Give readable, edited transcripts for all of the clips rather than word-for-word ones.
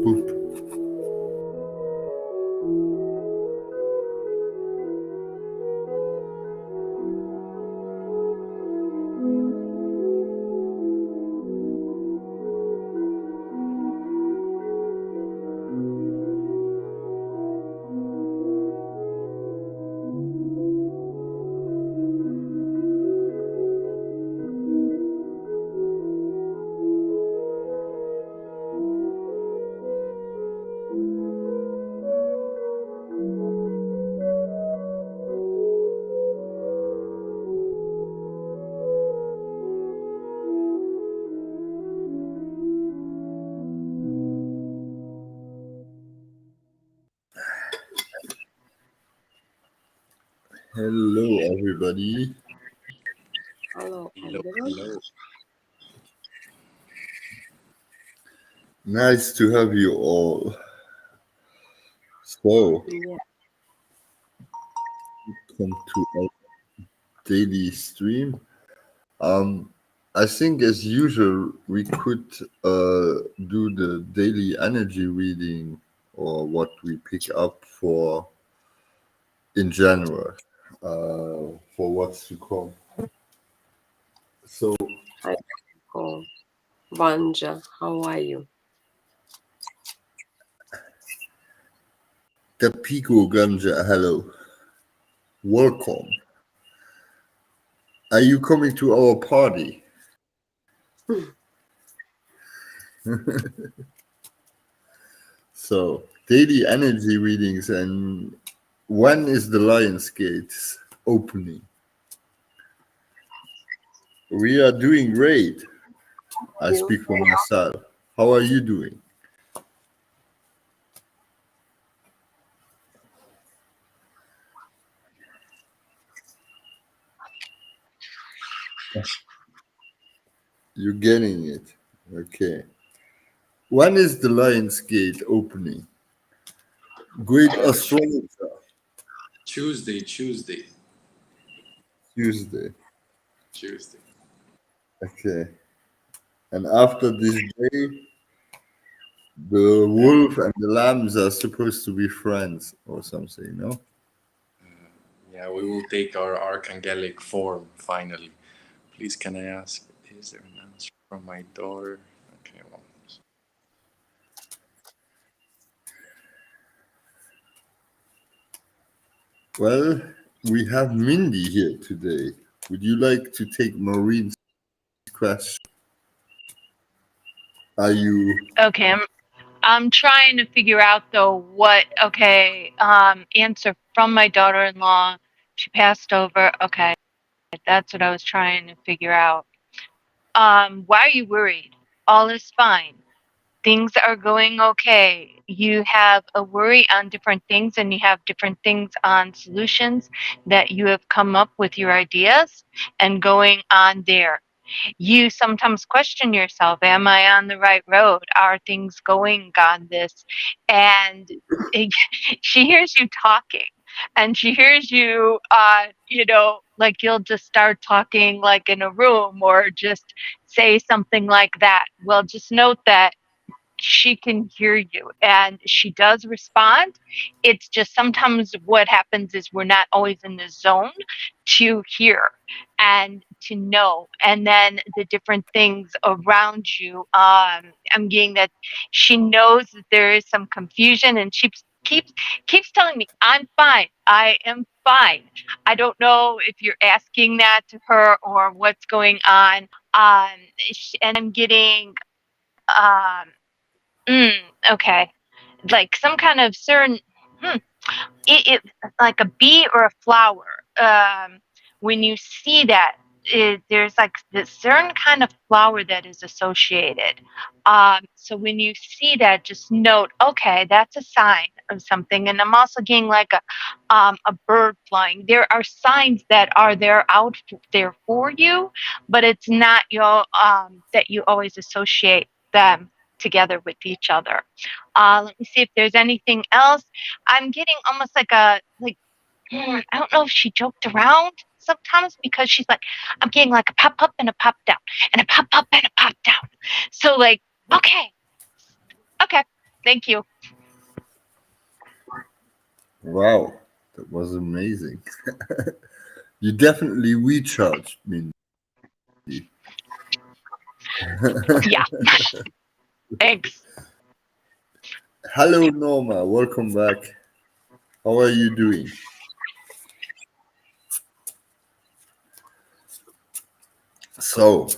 Boop. Hello, everybody. Hello, Hello, everyone. hello. Nice to have you all. So, Yeah, come to our daily stream. I think, as usual, we could do the daily energy reading or what we pick up for in general for what's to come. So, hi, Nicole. Vanja, how are you? the Pico Ganja, hello, welcome. Are you coming to our party? So, daily energy readings, and when is the Lions Gate opening? We are doing great. I You? speak for myself. How are you doing? You're getting it. Okay. When is the Lions Gate opening? Great astrologer. Tuesday. Tuesday. Tuesday. Okay. And after this day, the wolf and the lambs are supposed to be friends or something, no? Yeah, we will take our archangelic form finally. Please, can I ask, is there an answer from my daughter? Okay, well. Well, we have Mindy here today. Would you like to take Maureen's question? Are you Okay, I'm trying to figure out though what answer from my daughter-in-law. She passed over. Okay, that's what I was trying to figure out. Why are you worried? All is fine. Things are going okay. You have a worry on different things and you have different things on solutions that you have come up with your ideas and going on there. You sometimes question yourself, am I on the right road? Are things going on this? And it, she hears you talking and she hears you, like you'll just start talking like in a room or just say something like that. Well, just note that she can hear you and she does respond. It's just sometimes what happens is we're not always in the zone to hear and to know, and then the different things around you. I'm getting that she knows that there is some confusion and she keeps telling me I'm fine, I am fine. I don't know if you're asking that to her or what's going on. And I'm getting um okay. Like some kind of certain, it like a bee or a flower. When you see that, there's like this certain kind of flower that is associated. So when you see that, just note, okay, that's a sign of something. And I'm also getting like a bird flying. There are signs that are there out there for you, but it's not your that you always associate them together with each other. Let me see if there's anything else. I'm getting almost like I don't know if she joked around sometimes because she's like, I'm getting like a pop up and a pop down and a pop up and a pop down. So like, okay, Thank you. Wow, that was amazing. You definitely recharged, Mindy. Yeah. Thanks. Hello, Norma. Welcome back. How are you doing? So,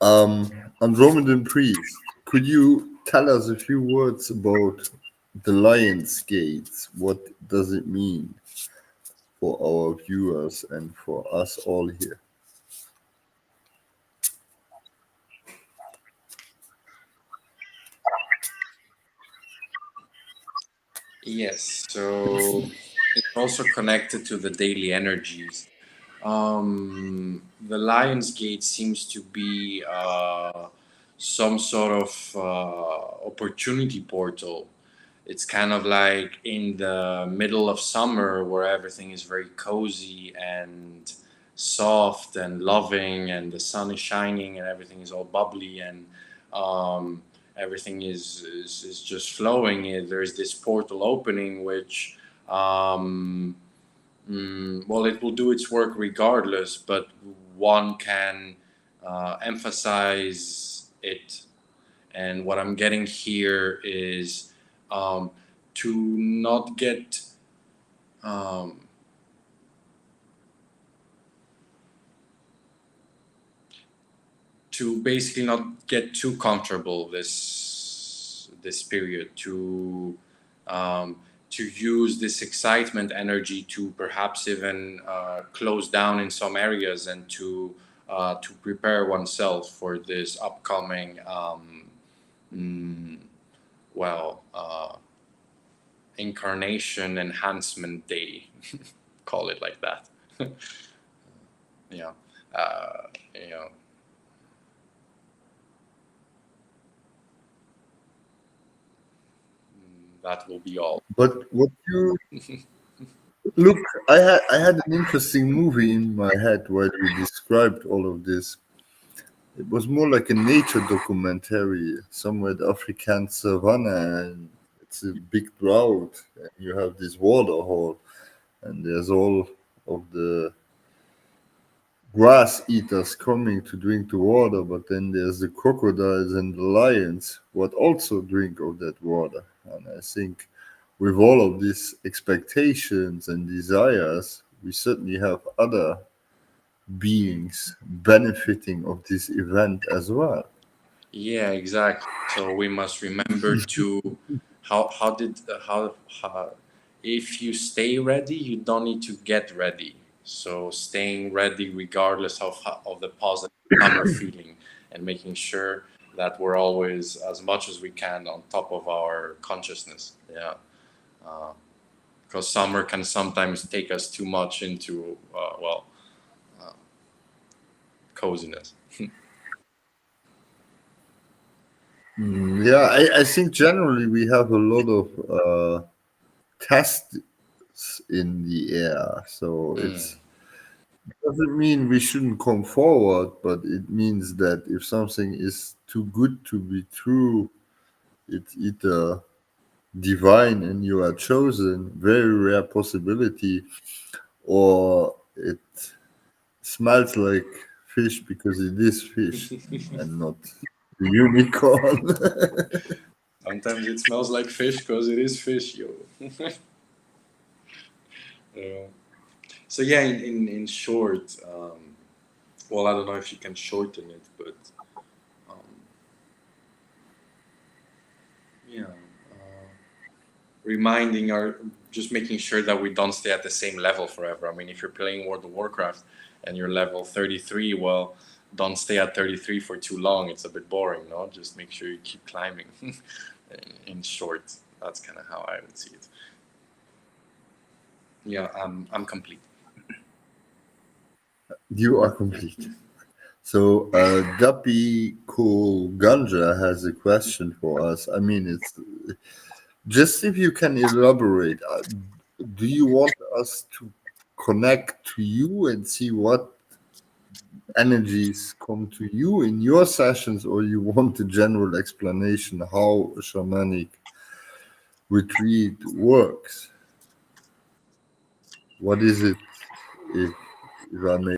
Andromedan priest, could you tell us a few words about the Lion's Gates? What does it mean for our viewers and for us all here? Yes, so it's also connected to the daily energies. The Lion's Gate seems to be some sort of opportunity portal. It's kind of like in the middle of summer where everything is very cozy and soft and loving, and the sun is shining and everything is all bubbly, and um, everything is just flowing. There's this portal opening, which well, it will do its work regardless, but one can emphasize it. And what I'm getting here is um, to not get um, to basically not get too comfortable this period, um, to use this excitement energy to perhaps even close down in some areas, and to prepare oneself for this upcoming mm, well incarnation enhancement day. Call it like that. Yeah. uh, you know that will be all. But what you look, I had an interesting movie in my head while you described all of this. It was more like a nature documentary, somewhere in the African savannah, and it's a big drought, and you have this water hole, and there's all of the grass eaters coming to drink the water, but then there's the crocodiles and the lions what also drink of that water. And I think with all of these expectations and desires, we certainly have other beings benefiting of this event as well. Yeah, exactly. So we must remember to how did how if you stay ready, you don't need to get ready. So staying ready regardless of the positive summer feeling, and making sure that we're always as much as we can on top of our consciousness. Yeah, because summer can sometimes take us too much into coziness. Yeah, I think generally we have a lot of tests in the air. So Mm. it's doesn't mean we shouldn't come forward, but it means that if something is too good to be true, it's either divine and you are chosen, very rare possibility, or it smells like fish because it is fish and not the unicorn. Sometimes it smells like fish because it is fish, yo. Yeah. So yeah, in short, well, I don't know if you can shorten it, but um, yeah, reminding our just making sure that we don't stay at the same level forever. I mean, if you're playing World of Warcraft and you're level 33, well, don't stay at 33 for too long. It's a bit boring, no? Just make sure you keep climbing. In short, that's kind of how I would see it. Yeah, I'm complete. You are complete. So, Guppy Cool Ganja has a question for us. I mean, it's just if you can elaborate, do you want us to connect to you and see what energies come to you in your sessions, or you want a general explanation how a shamanic retreat works. What is it, if, if I may?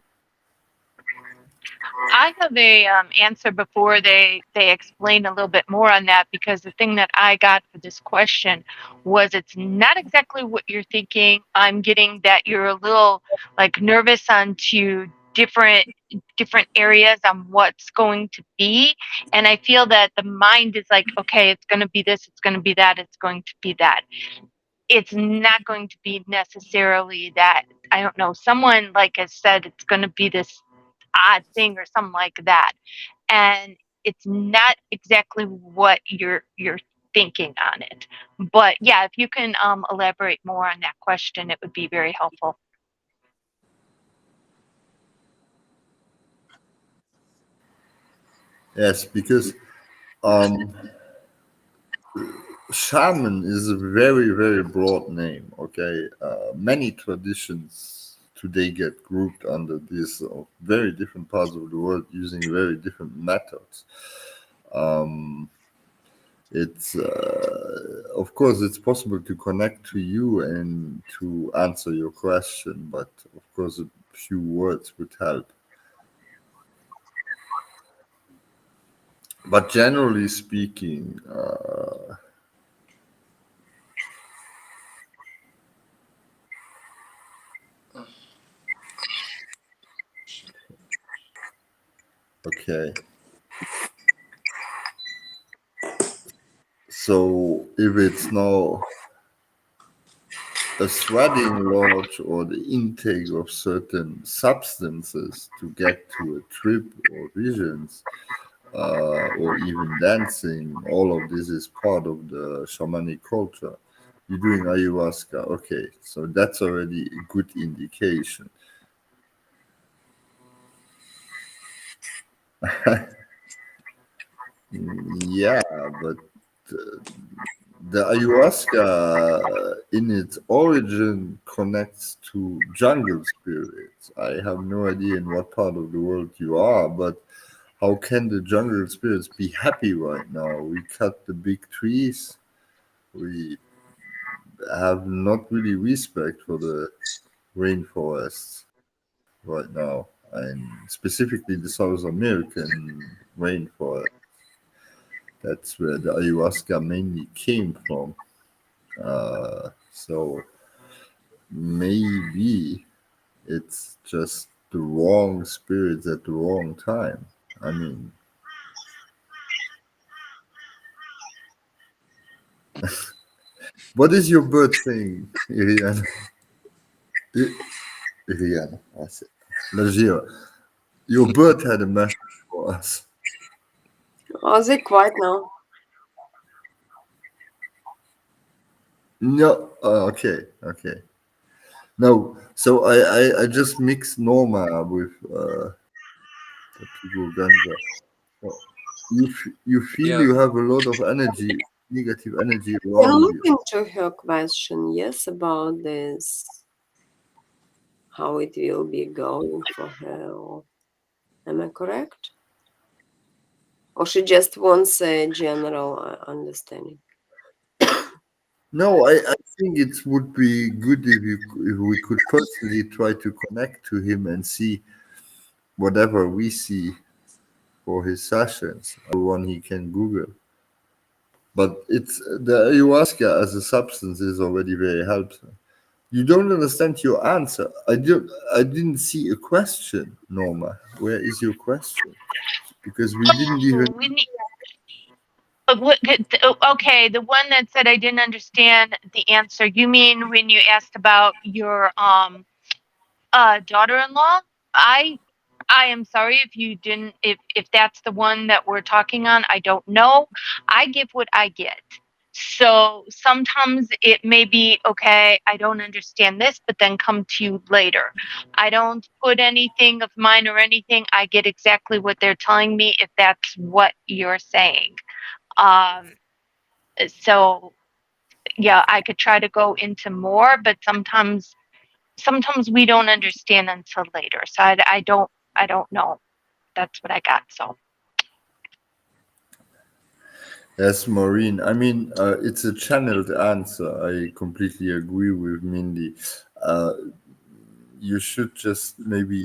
I have a answer before they explain a little bit more on that, because the thing that I got for this question was it's not exactly what you're thinking. I'm getting that you're a little like nervous onto different areas on what's going to be, and I feel that the mind is like, okay, it's going to be this, it's going to be that, it's going to be that. It's not going to be necessarily that. I don't know, someone like has said it's going to be this odd thing or something like that, and it's not exactly what you're thinking on it. But yeah, if you can elaborate more on that question, it would be very helpful. Yes, because um, shaman is a very, very broad name. Okay, many traditions today get grouped under this of very different parts of the world using very different methods. Um, it's of course it's possible to connect to you and to answer your question, but of course a few words would help. But generally speaking, okay. So if it's now a sweating lodge or the intake of certain substances to get to a trip or visions, or even dancing, all of this is part of the shamanic culture. You're doing ayahuasca, okay, so that's already a good indication. Yeah, but the ayahuasca in its origin connects to jungle spirits. I have no idea in what part of the world you are, but how can the jungle spirits be happy right now? We cut the big trees. We have not really respect for the rainforests right now, and specifically the South American rainforest. That's where the ayahuasca mainly came from. So maybe it's just the wrong spirits at the wrong time. I mean, what is your bird saying, Iriana? Iriana, I said. Lajira, your bird had a message for us. Are they quiet now? No, okay, okay. No, so I just mixed Norma with the people Ganja. So you feel Yeah, you have a lot of energy, negative energy Can around look you. into her question, yes, about this, how it will be going for her. Am I correct? Or she just wants a general understanding? No, I think it would be good if we could personally try to connect to him and see whatever we see for his sessions. One he can Google. But it's the ayahuasca as a substance is already very helpful. You don't understand your answer. I didn't see a question, Norma. Where is your question? Because we didn't even. Oh, we need. Okay, the one that said I didn't understand the answer. You mean when you asked about your daughter-in-law? I I am sorry if you didn't, if that's the one that we're talking on. I don't know. I give what I get. So sometimes it may be okay, I don't understand this, but then come to you later. I don't put anything of mine or anything. I get exactly what they're telling me if that's what you're saying. Um, so yeah, I could try to go into more, but sometimes we don't understand until later. So I don't know. That's what I got. So Yes, Maureen. I mean, it's a channeled answer. I completely agree with Mindy. Uh, you should just maybe,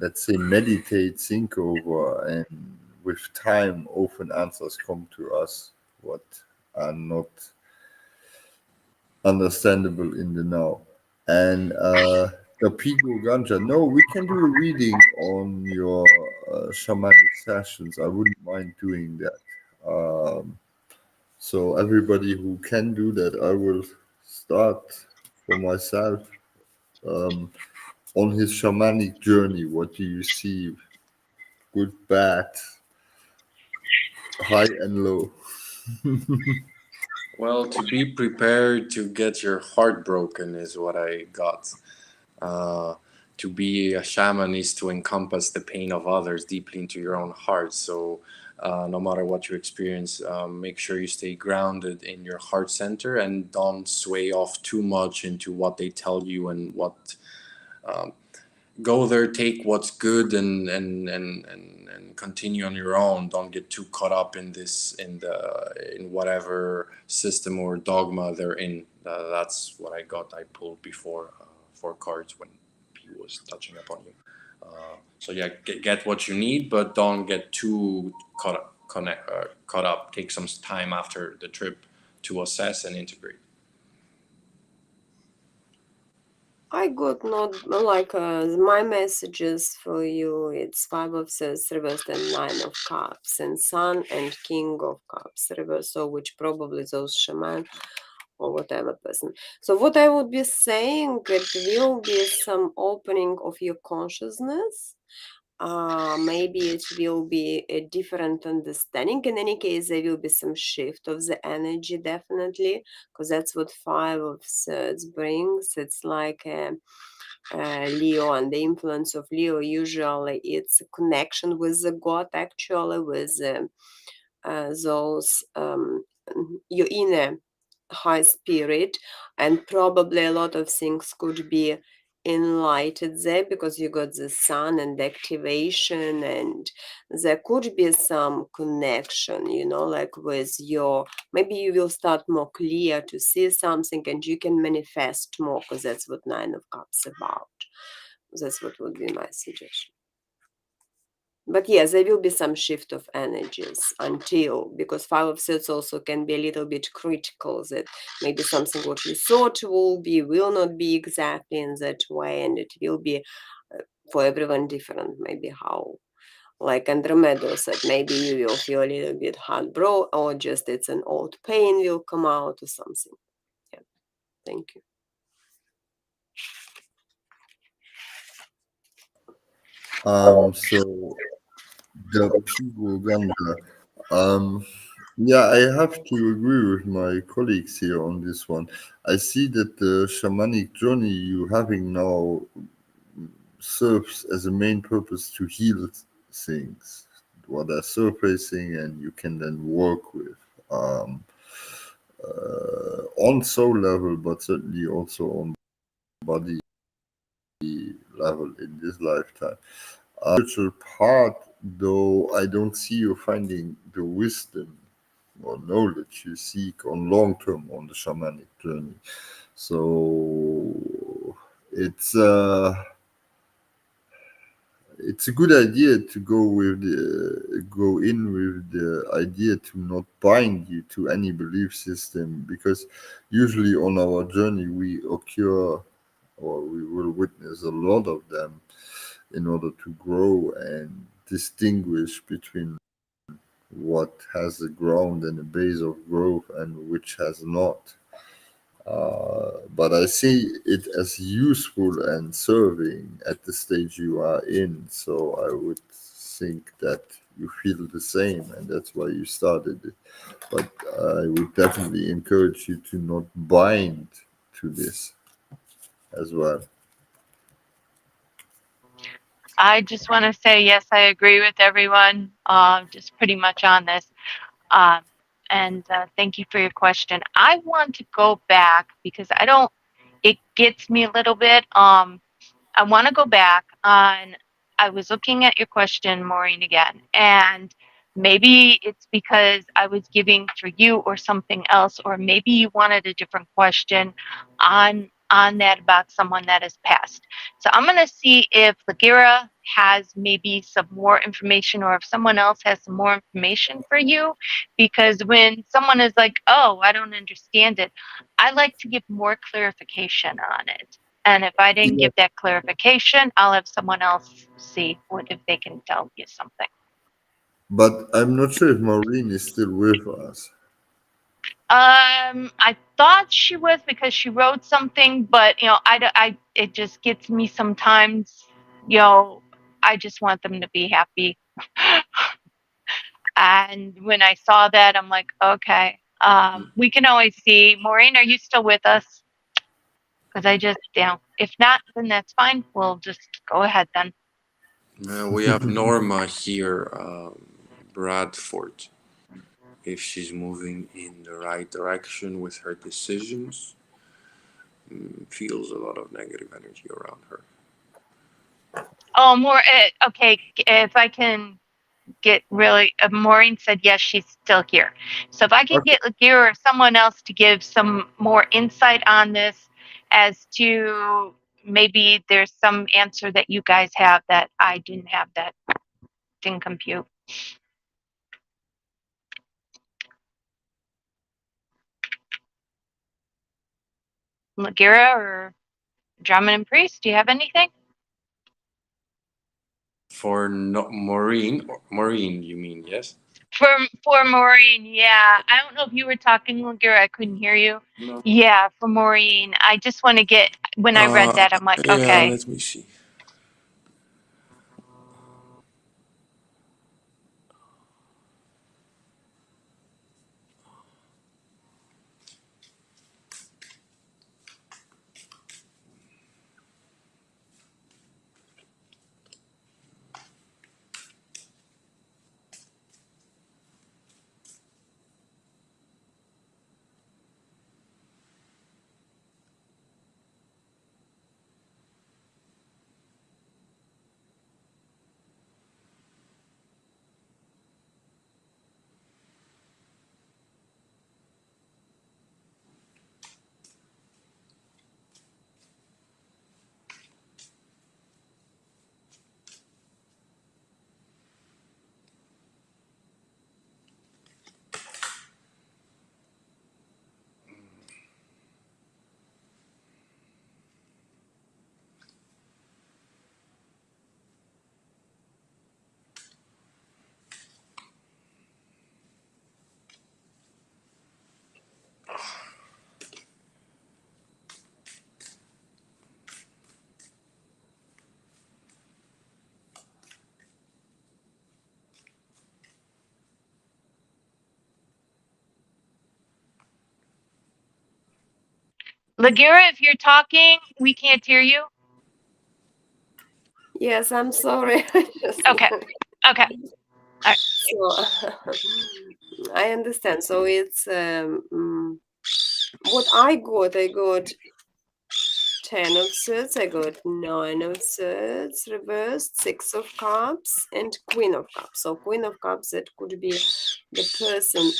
let's say, meditate, think over, and with time, often answers come to us what are not understandable in the now. And the Pigo Ganja, no, we can do a reading on your shamanic sessions. I wouldn't mind doing that. So everybody who can do that, I will start for myself on his shamanic journey. What do you see? Good, bad, high and low. Well, to be prepared to get your heart broken is what I got. Uh, to be a shaman is to encompass the pain of others deeply into your own heart. So, no matter what you experience, make sure you stay grounded in your heart center and don't sway off too much into what they tell you and what. Go there, take what's good, and continue on your own. Don't get too caught up in this in whatever system or dogma they're in. That's what I got. I pulled before four cards when he was touching upon you. So yeah, get what you need, but don't get too caught up. Take some time after the trip to assess and integrate. I got not like my messages for you. It's Five of Swords reversed and Nine of Cups and Sun and King of Cups reversed. So which probably those shaman or whatever person. So what I would be saying, it will be some opening of your consciousness. Maybe it will be a different understanding. In any case, there will be some shift of the energy, definitely, because that's what Five of Swords brings. It's like Leo, and the influence of Leo usually it's a connection with the God, actually, with those your inner high spirit, and probably a lot of things could be enlightened there because you got the sun and the activation, and there could be some connection, like with your, maybe you will start more clear to see something and you can manifest more, because that's what Nine of Cups about. That's what would be my suggestion. But yes, there will be some shift of energies until, because Five of Swords also can be a little bit critical, that maybe something what you thought will not be exactly in that way, and it will be for everyone different. Maybe how, like Andromeda said, maybe you will feel a little bit heartbroken, or just it's an old pain will come out or something. Yeah, thank you. So the Pigo Ganja. Um, yeah, I have to agree with my colleagues here on this one. I see that the shamanic journey you're having now serves as a main purpose to heal things what are surfacing, and you can then work with on soul level, but certainly also on body level in this lifetime. Spiritual part, though, I don't see you finding the wisdom or knowledge you seek on long term on the shamanic journey. So it's a good idea to go in with the idea to not bind you to any belief system, because usually on our journey we occur or we will witness a lot of them in order to grow and distinguish between what has a ground and a base of growth and which has not. But I see it as useful and serving at the stage you are in. So I would think that you feel the same, and that's why you started it. But I would definitely encourage you to not bind to this as well. I just want to say, yes, I agree with everyone, just pretty much on this. Um, and thank you for your question. I want to go back because it gets me a little bit. I want to go back on, I was looking at your question, Maureen, again, and Maybe it's because I was giving for you or something else, or maybe you wanted a different question on that about someone that has passed. So I'm going to see if Lagira has maybe some more information, or if someone else has some more information for you, because when someone is like, oh, I don't understand it, I like to give more clarification on it. And if I didn't Yeah, give that clarification, I'll have someone else see if they can tell you something. but I'm not sure if Maureen is still with us. I thought she was, because she wrote something, but it just gets me sometimes. I just want them to be happy, and when I saw that, I'm like, okay. We can always see. Maureen, are you still with us? Because if not, then that's fine. We'll just go ahead then. We have Norma here, Bradford. If she's moving in the right direction with her decisions, feels a lot of negative energy around her. Oh, more. Okay, if I can get really, Maureen said yes, she's still here. So if I can Okay. get Lagira or someone else to give some more insight on this, as to maybe there's some answer that you guys have that I didn't have, that didn't compute. Lagira or Drummond and Priest, do you have anything? For no, Maureen, you mean, yes? For Maureen, yeah. I don't know if you were talking, Lagira. I couldn't hear you. No. Yeah, for Maureen. I just want to get, when I read that, I'm like, Yeah, okay. let me see. Lagira, if you're talking, we can't hear you. Yes, I'm sorry. Okay. Okay. So I understand. So it's what I got 10 of swords, I got 9 of swords reversed, 6 of cups, and Queen of cups. So Queen of cups, that could be the person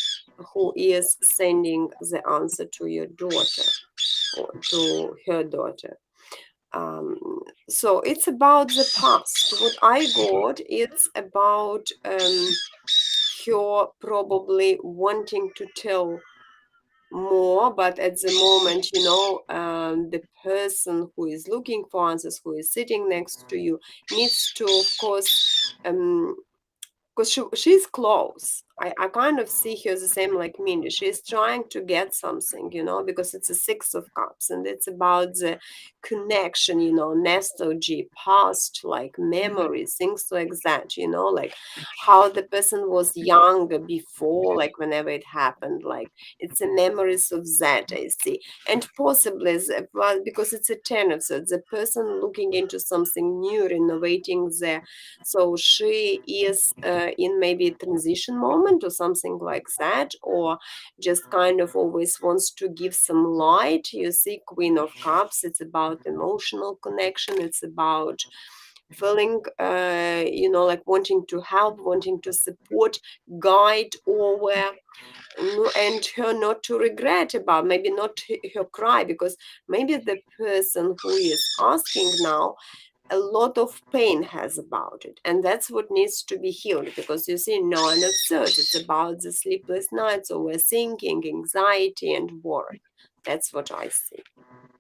who is sending the answer to your daughter or to her daughter. So it's about the past. What I got, it's about her probably wanting to tell more, but at the moment, the person who is looking for answers, who is sitting next to you, needs to, of course, because she's close. I kind of see her the same like Mindy. She's trying to get something, because it's a 6 of cups, and it's about the connection, nostalgia, past, like memories, things like that, like how the person was younger before, like whenever it happened, like it's a memories of that, I see. And possibly, well, because it's a 10 of swords, the person looking into something new, renovating there. So she is in maybe a transition moment or something like that, or just kind of always wants to give some light. You see, Queen of Cups, it's about emotional connection. It's about feeling, like wanting to help, wanting to support, guide over, and her not to regret about, maybe not her cry, because maybe the person who is asking now, a lot of pain has about it, and that's what needs to be healed, because you see, no one observes it's about the sleepless nights, overthinking, anxiety, and worry. That's what I see.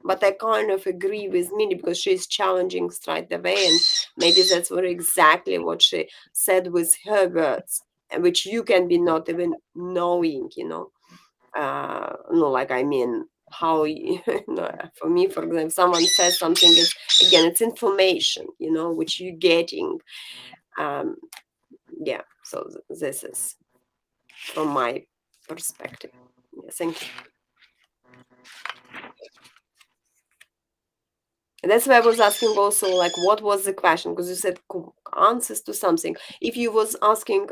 But I kind of agree with Minnie, because she's challenging straight away, and maybe that's what exactly what she said with her words, which you can be not even knowing, no, like, I mean, how for me, for example, someone says something, it's information, which you're getting. Yeah, so this is from my perspective. Yeah, thank you. And that's why I was asking also, like, what was the question? Because you said answers to something. If you was asking,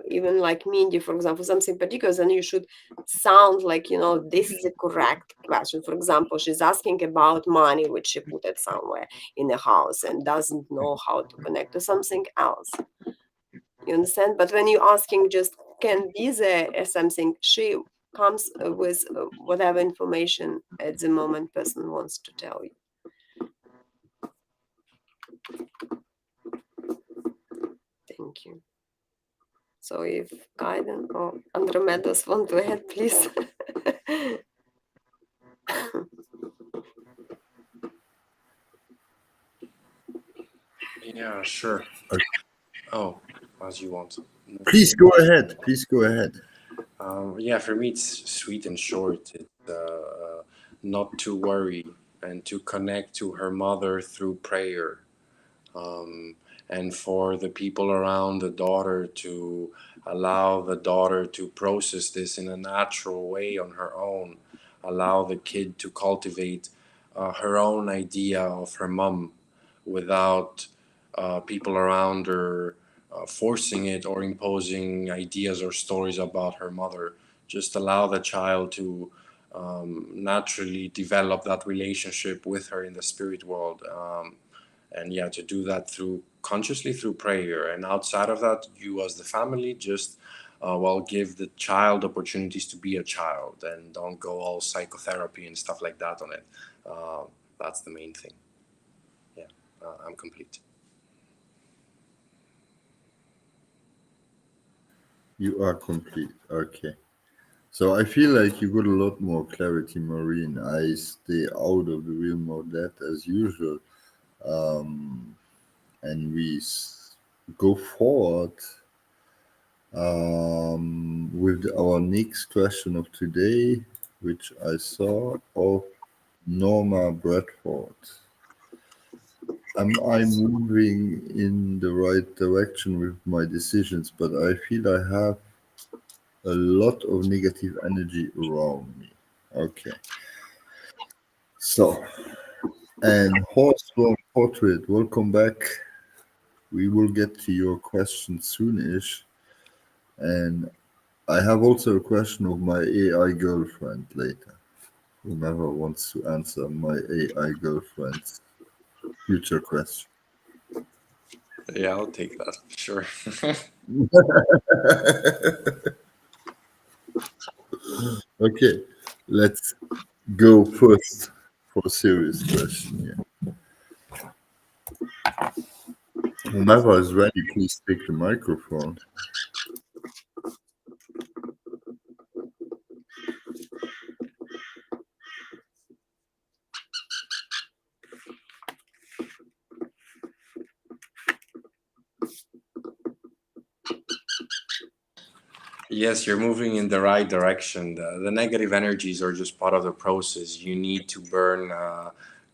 even like Mindy, for example, something particular, then you should sound like, this is the correct question. For example, she's asking about money, which she put it somewhere in the house and doesn't know how to connect to something else. You understand? But when you're asking just can be there as something, she comes with whatever information at the moment person wants to tell you. Thank you. So if Gaiden or Andromedas want to add, please. Yeah, sure. Oh, as you want. Please go ahead. Please go ahead. Yeah, for me, it's sweet and short. It's not to worry and to connect to her mother through prayer. And for the people around the daughter to allow the daughter to process this in a natural way on her own, allow the kid to cultivate her own idea of her mom without people around her forcing it or imposing ideas or stories about her mother. Just allow the child to naturally develop that relationship with her in the spirit world. And yeah, to do that through consciously through prayer, and outside of that, you as the family just give the child opportunities to be a child, and don't go all psychotherapy and stuff like that on it. That's the main thing. Yeah, I'm complete. You are complete. Okay. So I feel like you got a lot more clarity, Maureen. I stay out of the real mode that as usual. And we go forward with our next question of today, which I saw of Norma Bradford. Am I moving in the right direction with my decisions? But I feel I have a lot of negative energy around me. Okay. So, and Horseborn Portrait, welcome back. We will get to your question soonish. And I have also a question of my AI girlfriend later. Whomever wants to answer my AI girlfriend's future question. Yeah, I'll take that. Sure. Okay, let's go first for a serious question here. Whomever is ready, please take the microphone. Yes, you're moving in the right direction. The negative energies are just part of the process. You need to burn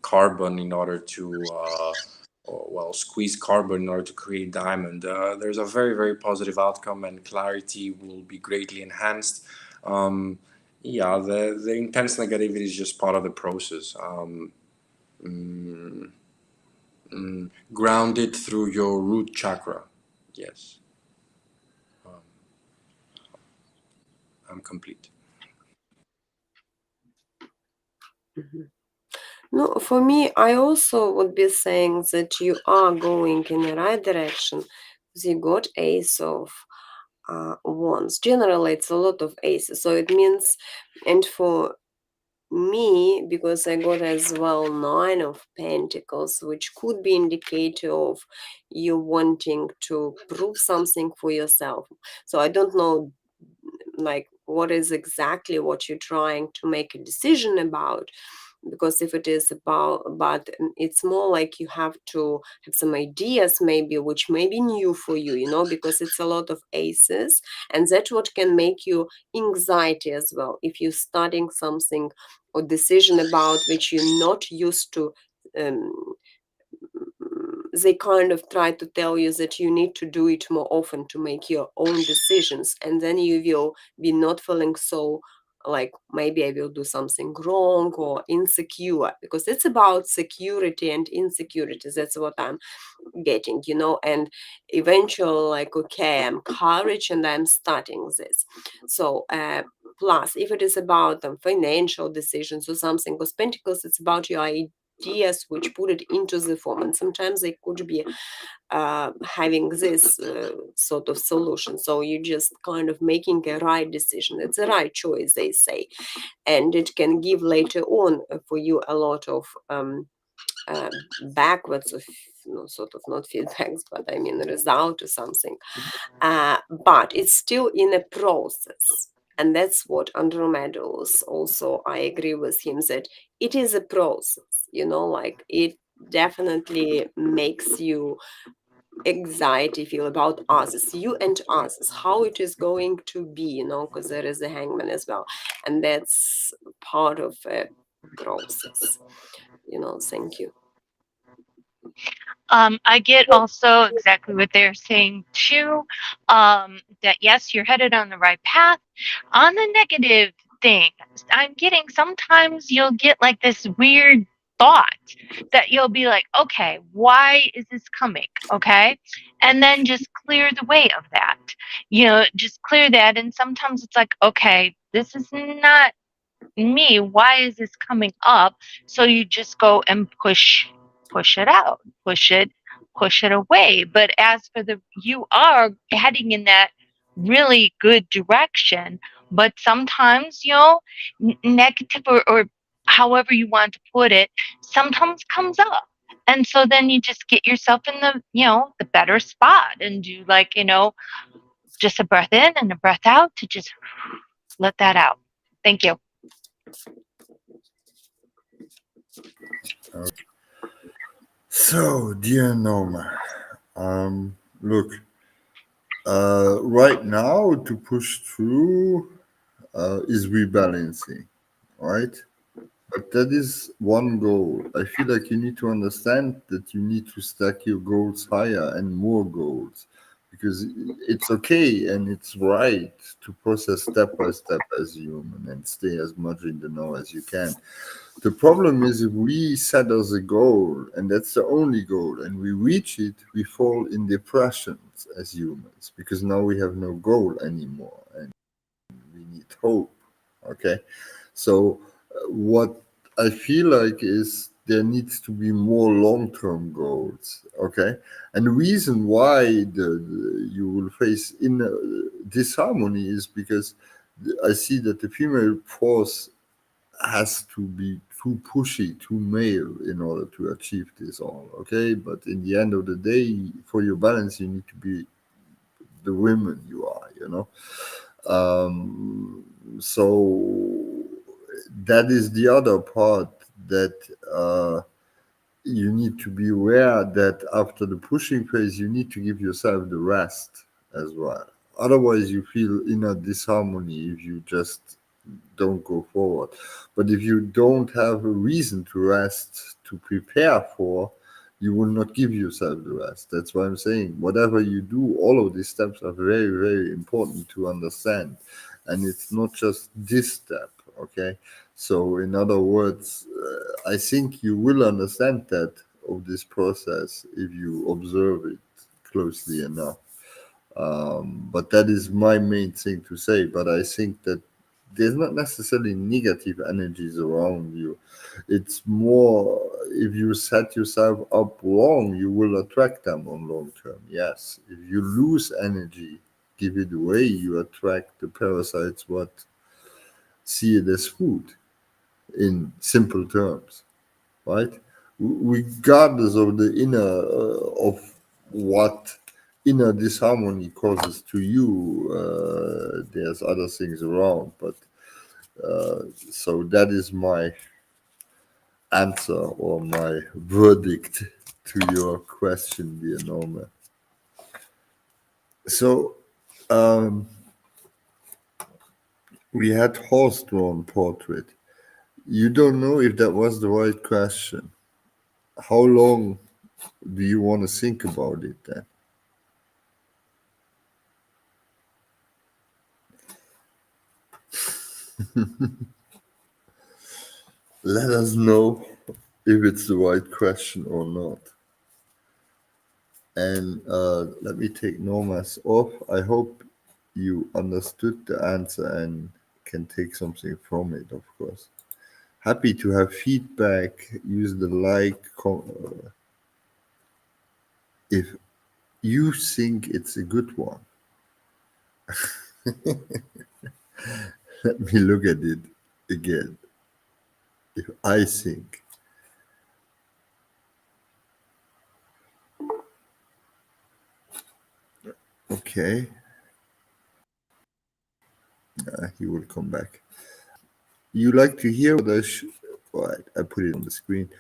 carbon in order to, squeeze carbon in order to create diamond. There's a very, very positive outcome, and clarity will be greatly enhanced. Um, yeah, the intense negativity is just part of the process. Mm, Grounded through your root chakra. Yes, I'm complete. Mm-hmm. No, for me, I also would be saying that you are going in the right direction because you got ace of wands. Generally, it's a lot of aces, so it means, and for me, because I got as well nine of pentacles, which could be indicator of you wanting to prove something for yourself. So I don't know like what is exactly what you're trying to make a decision about, because if it is about, but it's more like you have to have some ideas maybe which may be new for you, you know, because it's a lot of aces, and that's what can make you anxiety as well if you're starting something or decision about which you're not used to. um, they kind of try to tell you that you need to do it more often to make your own decisions, and then you will be not feeling so like maybe I will do something wrong or insecure, because it's about security and insecurity. That's what I'm getting, you know, and eventually like, okay, I'm courage and I'm starting this. So plus if it is about financial decisions or something, because pentacles, it's about your ideas which put it into the form, and sometimes they could be having this sort of solution, so you just kind of making a right decision. It's a right choice, they say, and it can give later on for you a lot of uh, backwards of, you know, sort of not feedbacks, but I mean result or something. But it's still in a process. And that's what Andromeda's also, I agree with him that it is a process, you know, like it definitely makes you anxiety feel about others, you and others, how it is going to be, you know, because there is a hangman as well. And that's part of a process, you know. Thank you. I get also exactly what they're saying too. That yes, you're headed on the right path. On the negative thing, I'm getting sometimes you'll get like this weird thought that you'll be like, okay, why is this coming? Okay. And then just clear the way of that. You know, just clear that. And sometimes it's like, okay, this is not me, why is this coming up? So you just go and push it out, push it away. But as for the, you are heading in that really good direction, but sometimes, you know, negative or however you want to put it, sometimes comes up. And so then you just get yourself in the, you know, the better spot and do like, you know, just a breath in and a breath out to just let that out. Thank you. So, dear Norma, look, right now to push through is rebalancing, right? But that is one goal. I feel like you need to understand that you need to stack your goals higher and more goals, because it's okay and it's right to process step by step as a human and stay as much in the know as you can. The problem is if we set as a goal and that's the only goal and we reach it, we fall in depressions as humans because now we have no goal anymore and we need hope. Okay. So, what I feel like is there needs to be more long term goals. Okay. And the reason why you will face in disharmony is because I see that the female force has to be too pushy, too male in order to achieve this all. Okay. But in the end of the day, for your balance, you need to be the women you are, you know. So that is the other part that you need to be aware that after the pushing phase, you need to give yourself the rest as well. Otherwise, you feel inner disharmony if you just don't go forward. But if you don't have a reason to rest to prepare for, you will not give yourself the rest. That's why I'm saying whatever you do, all of these steps are very, very important to understand. And it's not just this step, okay? So, in other words, I think you will understand that of this process if you observe it closely enough. But that is my main thing to say. But I think that there's not necessarily negative energies around you. It's more, if you set yourself up wrong, you will attract them on long term. Yes. If you lose energy, give it away, you attract the parasites what see it as food, in simple terms, right? Regardless of the inner of what inner disharmony causes to you, there's other things around, but so that is my answer or my verdict to your question, dear Norma. So we had horse-drawn portrait. You don't know if that was the right question. How long do you want to think about it then? Let us know if it's the right question or not. And let me take Norma's off. I hope you understood the answer and can take something from it, of course. Happy to have feedback. Use the if you think it's a good one. Let me look at it again. If I think. Okay. He will come back. You like to hear what right, I put it on the screen.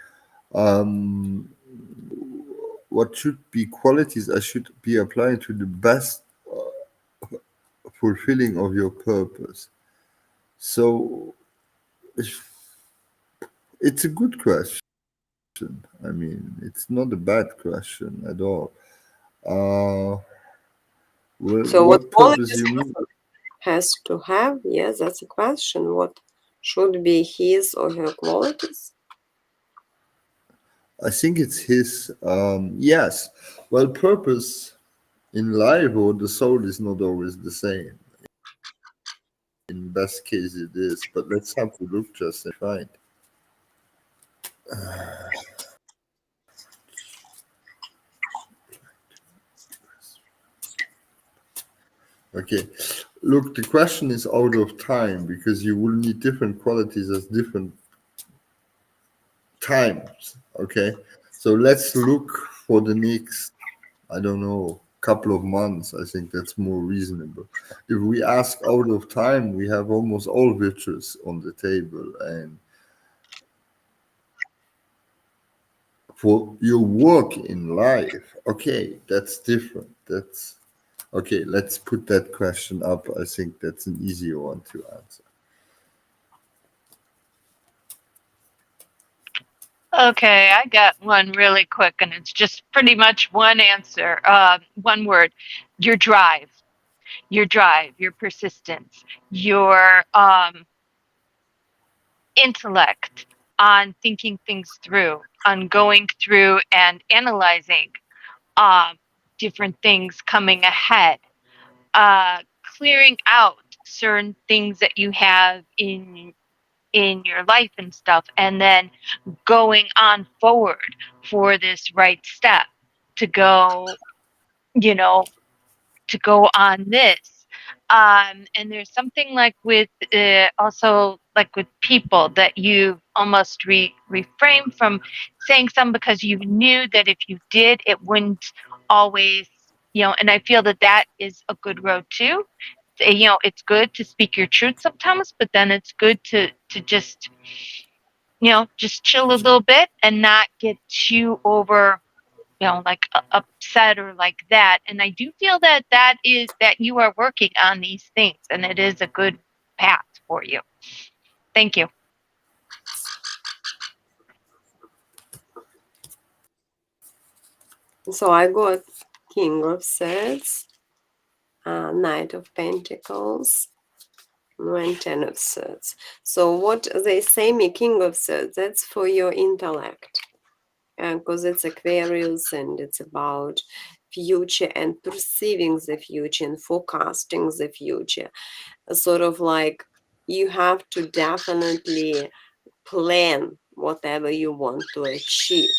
What should be qualities I should be applying to the best fulfilling of your purpose? So it's a good question. I mean, it's not a bad question at all. So what What purpose qualities you mean? has to have? Yes, that's a question. What should be his or her qualities? I think it's his. Yes. Well, purpose in life or the soul is not always the same. In best case, it is. But let's have a look just and find. Okay. Look, the question is out of time because you will need different qualities at different times. Okay. So let's look for the next, I don't know, couple of months. I think that's more reasonable. If we ask out of time, we have almost all virtues on the table. And for your work in life, okay, that's different. That's okay. Let's put that question up. I think that's an easier one to answer. Okay, I got one really quick, and it's just pretty much one answer, one word: your drive, your persistence, your intellect on thinking things through, on going through and analyzing um, different things coming ahead, clearing out certain things that you have in your life and stuff, and then going on forward for this right step to go, you know, to go on this. And there's something like with also like with people that you almost refrain from saying some because you knew that if you did, it wouldn't always, and I feel that that is a good road too. It's good to speak your truth sometimes, but then it's good to just, just chill a little bit and not get too over, like upset or like that. And I do feel that that you are working on these things, and it is a good path for you. Thank you. So I got King of Swords, Knight of Pentacles, and Ten of Swords. So what they say me, King of Swords, that's for your intellect. Because it's Aquarius and it's about future and perceiving the future and forecasting the future. Sort of like you have to definitely plan whatever you want to achieve,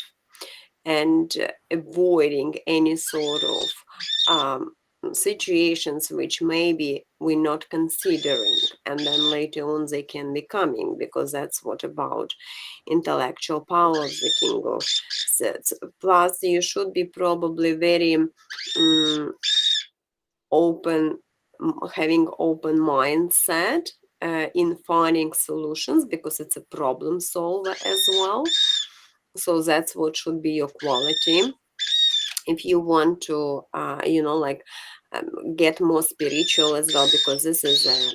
and avoiding any sort of situations which maybe we're not considering, and then later on they can be coming, because that's what about intellectual power of the king of sets. Plus you should be probably very open, having open mindset in finding solutions, because it's a problem solver as well. So that's what should be your quality. If you want to like get more spiritual as well, because this is a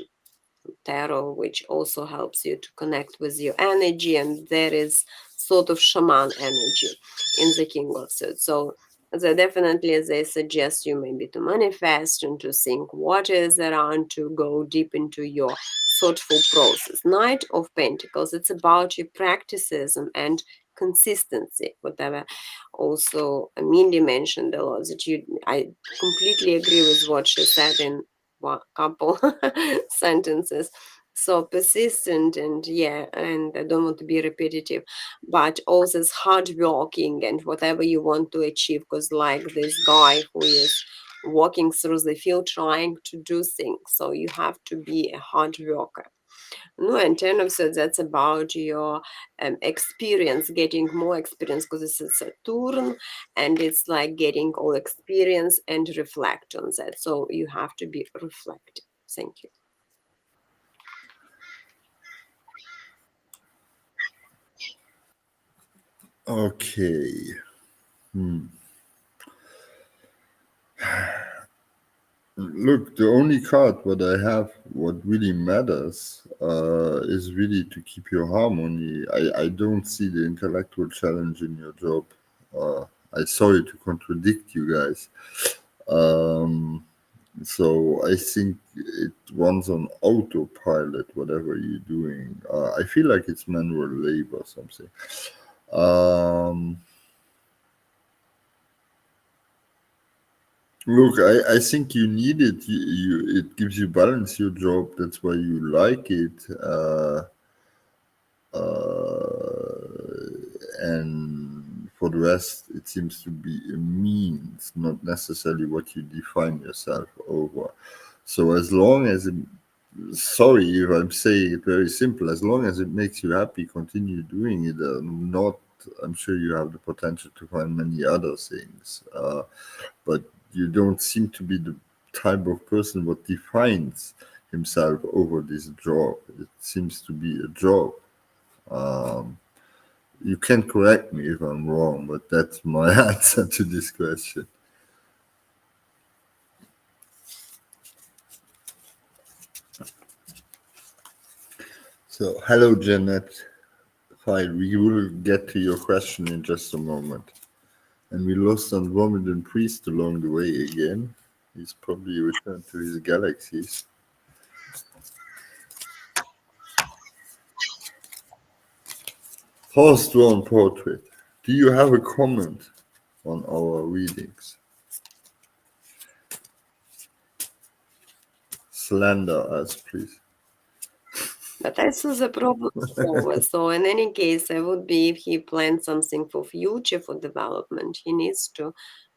tarot which also helps you to connect with your energy, and there is sort of shaman energy in the king of swords. So definitely they suggest you maybe to manifest and to think what is around, to go deep into your thoughtful process. Knight of Pentacles, it's about your practices and consistency, whatever. Also Mindy mentioned a lot that I completely agree with what she said in one couple sentences. So persistent, and and I don't want to be repetitive, but all this hard working and whatever you want to achieve, because like this guy who is walking through the field trying to do things, so you have to be a hard worker. No, and Ten of Swords, that's about your experience, getting more experience, because this is Saturn, and it's like getting all experience and reflect on that. So you have to be reflective. Thank you. Okay. Look, the only card what I have, what really matters, is really to keep your harmony. I don't see the intellectual challenge in your job. I sorry to contradict you guys. Um, so I think it runs on autopilot, whatever you're doing. I feel like it's manual labor or something. Um, Look, I think you need it. It gives you balance your job. That's why you like it. And for the rest, it seems to be a means, not necessarily what you define yourself over. So as long as it, sorry if I'm saying it very simple, as long as it makes you happy, continue doing it. Not, I'm sure you have the potential to find many other things. But you don't seem to be the type of person what defines himself over this job. It seems to be a job. Um, you can correct me if I'm wrong, but that's my answer to this question. So, hello, Janet. Fine, we will get to your question in just a moment. And we lost Andromedan Priest along the way again. He's probably returned to his galaxies. Horse-drawn portrait. Do you have a comment on our readings? Slender us, please. But this is a problem solver. So in any case, I would be, if he plans something for future, for development, he needs to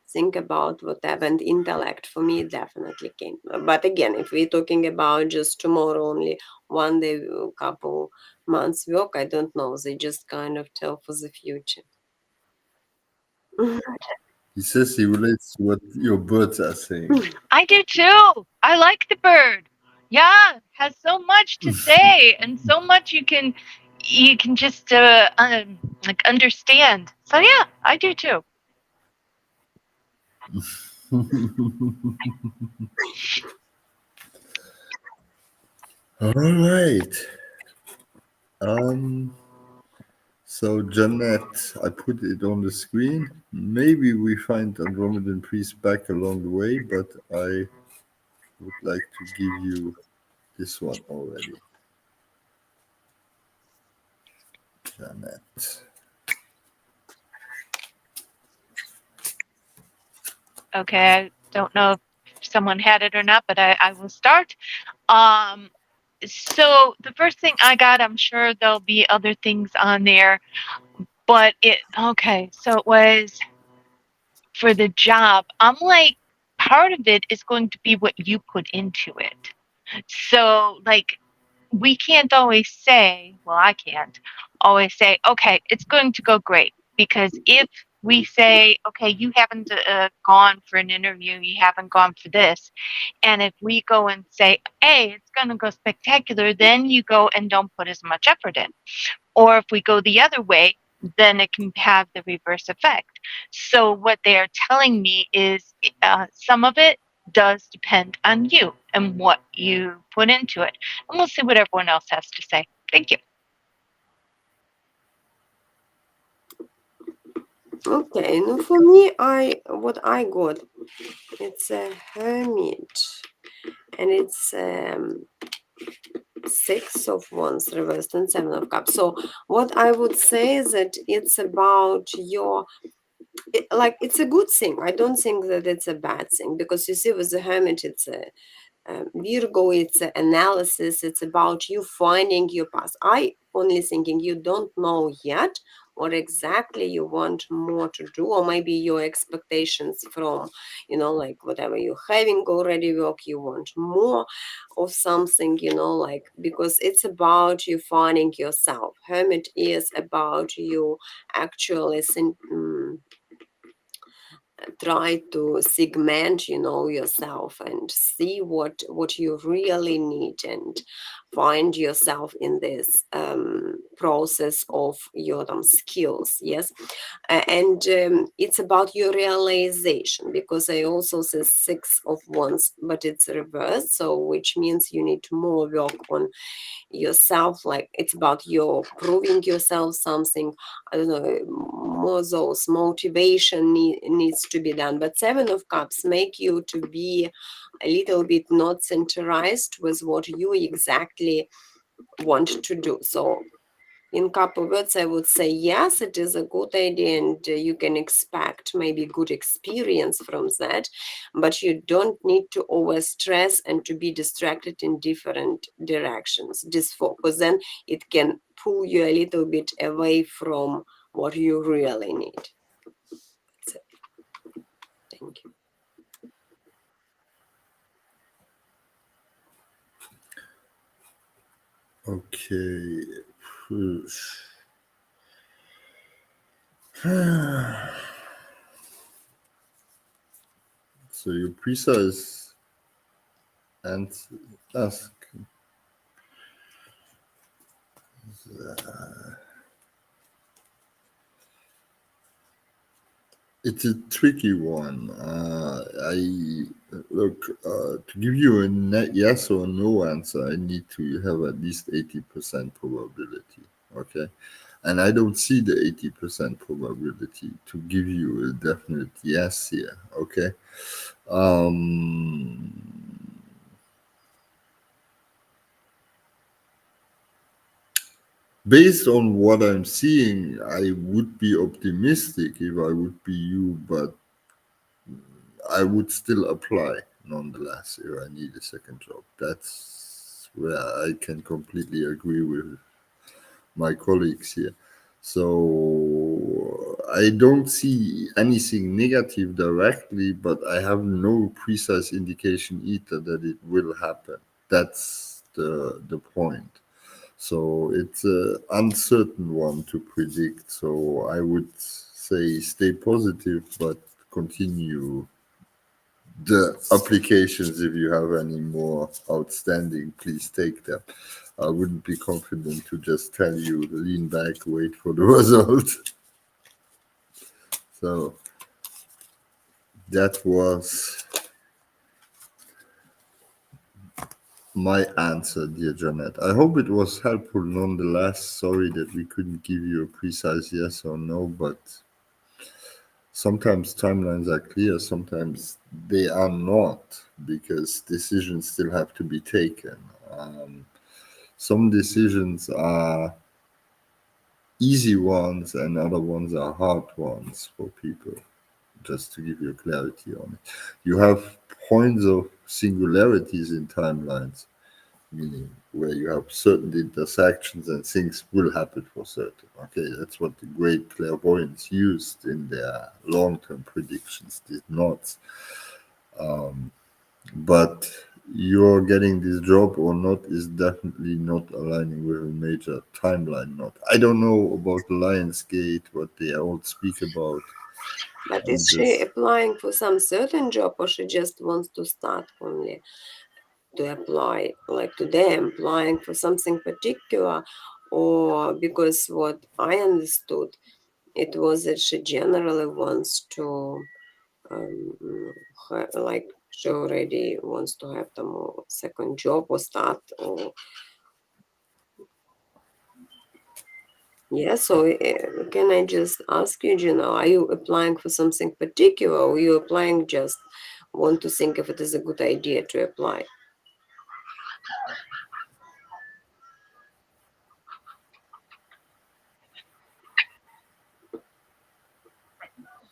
think about whatever, and intellect for me definitely came. But again, if we're talking about just tomorrow, only one day, a couple months work, I don't know. They just kind of tell for the future. He says he relates to what your birds are saying. I do too. I like the bird. Yeah, has so much to say and so much you can just like understand. So yeah, I do too. All right. So Jeanette, I put it on the screen. Maybe we find Andromedan Priest back along the way, but I would like to give you this one already. Jeanette. Okay, I don't know if someone had it or not, but I will start. Um, So the first thing I got, I'm sure there'll be other things on there, but okay, so it was for the job. I'm like, part of it is going to be what you put into it. So, like, we can't always say, well, I can't always say, okay, it's going to go great. Because if we say, okay, you haven't gone for an interview, you haven't gone for this, and if we go and say, hey, it's going to go spectacular, then you go and don't put as much effort in. Or if we go the other way, then it can have the reverse effect. So what they are telling me is some of it does depend on you and what you put into it. And we'll see what everyone else has to say. Thank you. Okay, now for me, what I got, it's a hermit, and it's 6 of Wands reversed and 7 of Cups. So what I would say is that it's about your, like, it's a good thing. I don't think that it's a bad thing, because you see, with the hermit, it's a Virgo, it's an analysis. It's about you finding your path. I only thinking you don't know yet what exactly you want more to do, or maybe your expectations from, like whatever you're having already work, you want more of something, like, because it's about you finding yourself. Hermit is about you actually try to segment, yourself, and see what you really need, and find yourself in this process of your skills. Yes. And it's about your realization, because I also say 6 of Wands, but it's reversed, so which means you need more work on yourself. Like, it's about your proving yourself something. I don't know, more those motivation needs to be done. But 7 of Cups make you to be a little bit not centralized with what you exactly want to do. So in couple words, I would say yes, it is a good idea, and you can expect maybe good experience from that, but you don't need to over stress and to be distracted in different directions. Disfocus, then it can pull you a little bit away from what you really need. That's it. Thank you. Okay. So your precise and ask. It's a tricky one. I look to give you a net yes or no answer. I need to have at least 80% probability. Okay, and I don't see the 80% probability to give you a definite yes here. Okay, um, based on what I'm seeing, I would be optimistic if I would be you, but I would still apply nonetheless if I need a second job. That's where I can completely agree with my colleagues here. So I don't see anything negative directly, but I have no precise indication either that it will happen. That's the point. So it's an uncertain one to predict. So I would say stay positive, but continue the applications. If you have any more outstanding, please take them. I wouldn't be confident to just tell you lean back, wait for the result. So that was my answer, dear Janet. I hope it was helpful nonetheless. Sorry that we couldn't give you a precise yes or no, but sometimes timelines are clear, sometimes they are not, because decisions still have to be taken. Some decisions are easy ones and other ones are hard ones for people, just to give you clarity on it. You have points of singularities in timelines, meaning where you have certain intersections and things will happen for certain. Okay, that's what the great clairvoyants used in their long-term predictions, did not. But you're getting this job or not is definitely not aligning with a major timeline. Not. I don't know about the Lionsgate, what they all speak about. But I'm is she just applying for some certain job, or she just wants to start only to apply, like today, applying for something particular? Or because what I understood, it was that she generally wants to, like she already wants to have the more second job or start, or yeah. So can I just ask you, Gina, are you applying for something particular, or you applying just want to think if it is a good idea to apply?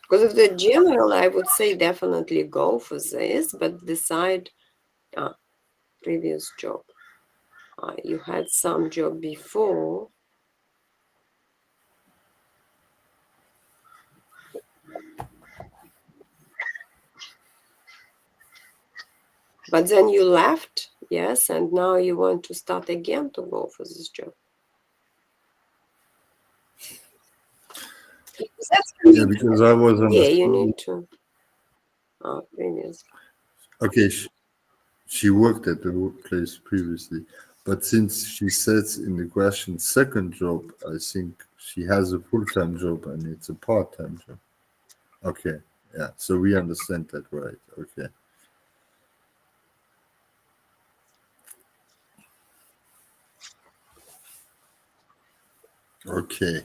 Because of the general, I would say definitely go for this, but decide previous job. You had some job before. But then you left, yes, and now you want to start again to go for this job. yeah, because I was Yeah, you understanding. need to. Previous. Okay, she worked at the workplace previously, but since she says in the question second job, I think she has a full-time job and it's a part-time job. Okay, yeah, so we understand that, right? Okay. Okay.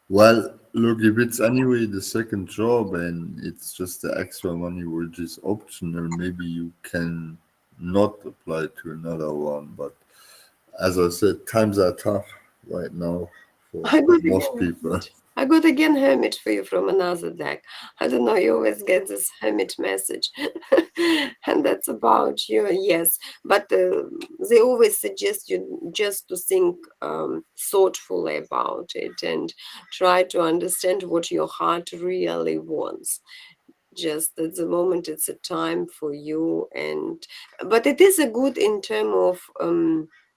Well, look, if it's anyway the second job and it's just the extra money which is optional, maybe you can not apply to another one. But as I said, times are tough right now for I got most again people. I got again hermit for you from another deck. I don't know, you always get this hermit message. And that's about you, yes. But they always suggest you just to think thoughtfully about it and try to understand what your heart really wants. Just at the moment it's a time for you, and but it is a good in term of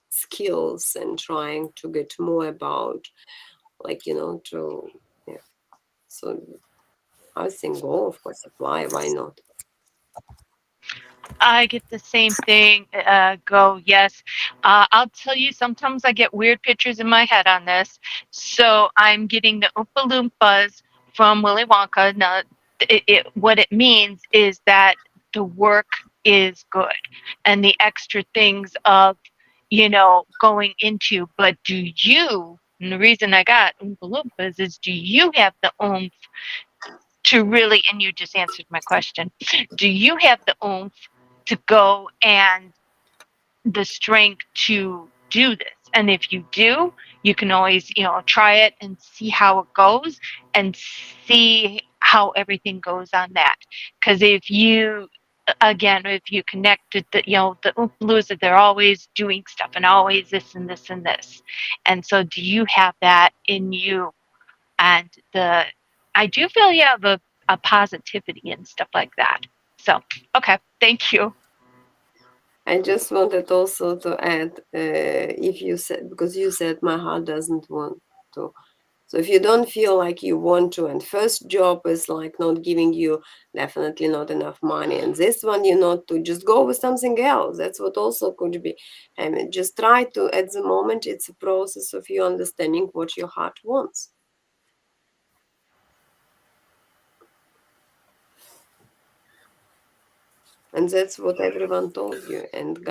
skills and trying to get more about, like, to, yeah. So I think go, of course, apply, why not? I get the same thing. Go, yes. I'll tell you, sometimes I get weird pictures in my head on this. So I'm getting the Oompa Loompas from Willy Wonka. Now, what it means is that the work is good and the extra things of, going into. But do you, and the reason I got Oompa Loompas is, do you have the oomph to really, and you just answered my question, do you have the oomph to go and the strength to do this? And if you do, you can always, try it and see how it goes and see how everything goes on that. Because if you, again, if you connected the Oompa that they're always doing stuff and always this and this and this. And so do you have that in you? And I do feel you have a positivity and stuff like that. So, okay. Thank you. I just wanted also to add, if you said, because you said my heart doesn't want to. So if you don't feel like you want to, and first job is like not giving you definitely not enough money, and this one you not to, just go with something else. That's what also could be. I mean, just try to, at the moment, it's a process of you understanding what your heart wants. And that's what everyone told you, and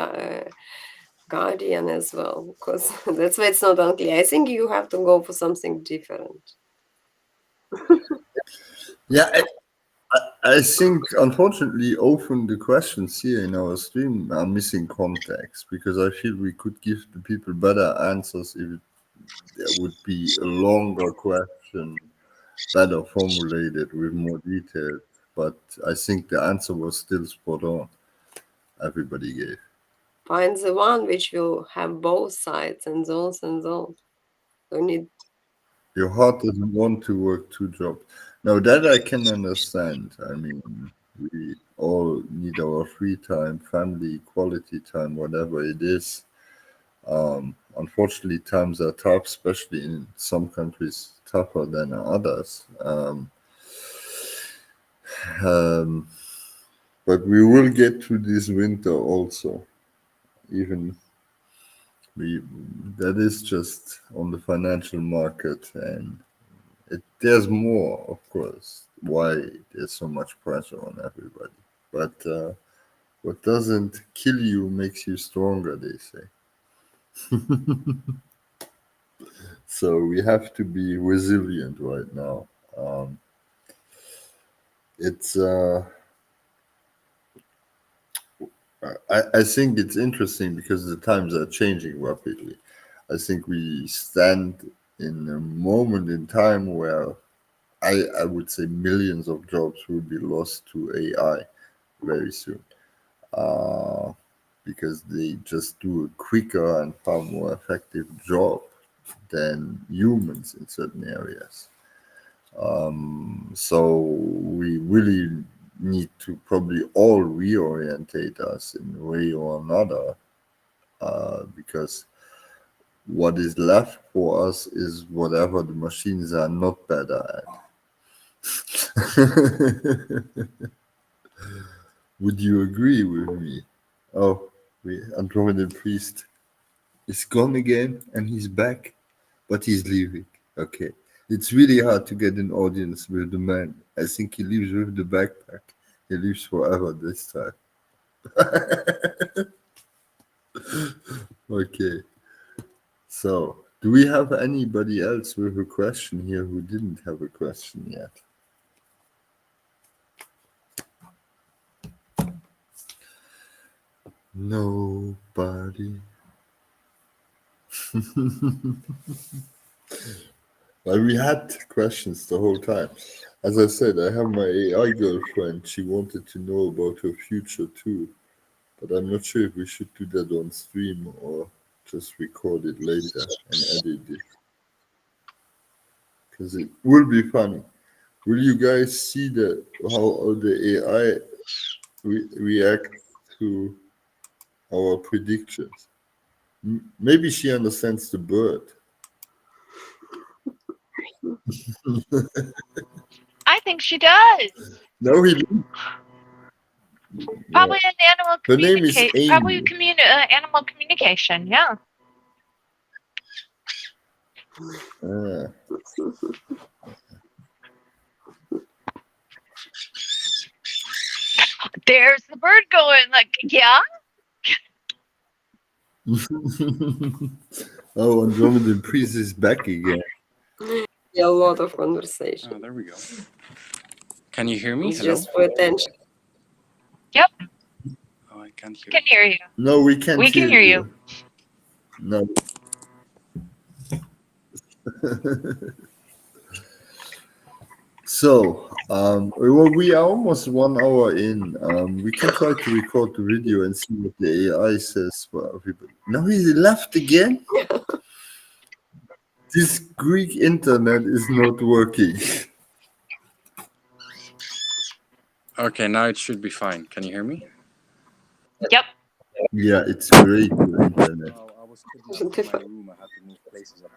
guardian as well, because that's why it's not unclear. I think you have to go for something different. Yeah, I think unfortunately often the questions here in our stream are missing context because I feel we could give the people better answers if there would be a longer question, better formulated with more detail. But I think the answer was still spot on. Everybody gave. Find the one which will have both sides and those and those. You need. Your heart doesn't want to work two jobs. Now that I can understand. I mean, we all need our free time, family, quality time, whatever it is. Unfortunately, times are tough, especially in some countries, tougher than others. Um, but we will get through this winter also. Even we, that is just on the financial market, and there's more, of course. Why there's so much pressure on everybody, but what doesn't kill you makes you stronger, they say. So we have to be resilient right now. Um, it's I think it's interesting because the times are changing rapidly. I think we stand in a moment in time where I would say millions of jobs will be lost to AI very soon, uh, because they just do a quicker and far more effective job than humans in certain areas. So we really need to probably all reorientate us in a way or another, because what is left for us is whatever the machines are not better at. Would you agree with me? Oh, we Andromedan priest is gone again, and he's back, but he's leaving. Okay, it's really hard to get an audience with the man. I think he leaves with the backpack. He leaves forever this time. Okay, so do we have anybody else with a question here who didn't have a question yet? Nobody. Well, we had questions the whole time. As I said, I have my AI girlfriend. She wanted to know about her future too, but I'm not sure if we should do that on stream or just record it later and edit it, because it will be funny. Will you guys see how all the AI react to our predictions? Maybe she understands the bird. I think she does. No, Probably an animal her name is communicate. Probably Amy. animal communication. Yeah. Ah. There's the bird going. Like, yeah. Oh, Andromedan Priest is back again. A lot of conversation. Oh, there we go. Can you hear me? It's Hello? just for attention. Yep. Oh, I can't hear. Can hear you. No, we can't We can hear you. No. So, well, we are almost 1 hour in. We can try to record the video and see what the AI says for everybody. No, he left again? This Greek internet is not working. Okay, now it should be fine. Can you hear me? Yep. Yeah, it's great, your internet. Well, I was kidnapped in my room. I had to move places up.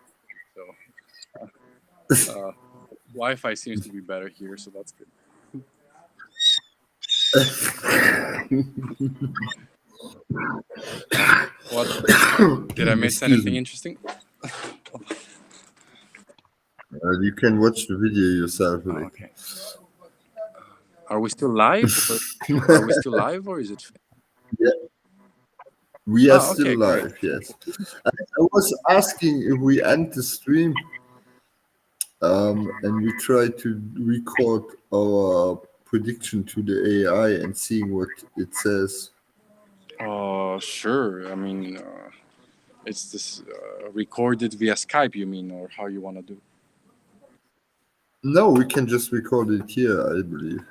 So Wi-Fi seems to be better here, so that's good. What? Did I miss Excuse anything me. interesting? You can watch the video yourself. Oh, Later. okay. Are we still live? Are we still live, or is it? Yeah, we are Oh, still okay, live. great. Yes, I was asking if we end the stream, and we try to record our prediction to the AI and seeing what it says. Sure. I mean, it's this recorded via Skype, you mean, or how you want to do? No, we can just record it here. I believe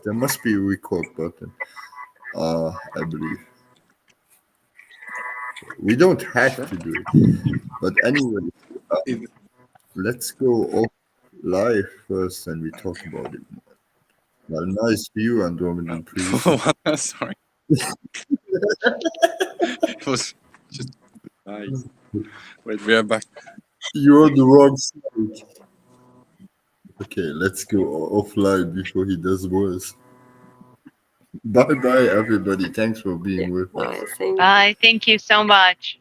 there must be a record button. I believe. We don't have Sure. to do it. But anyway, It- let's go off live first and we talk about it more. Well, nice view, Andromedan Priest. Sorry. It was just nice. Wait, we are back. You're on the wrong side. Okay, let's go offline before he does worse. Bye bye, everybody. Thanks for being with us. I think Bye. Thank you so much.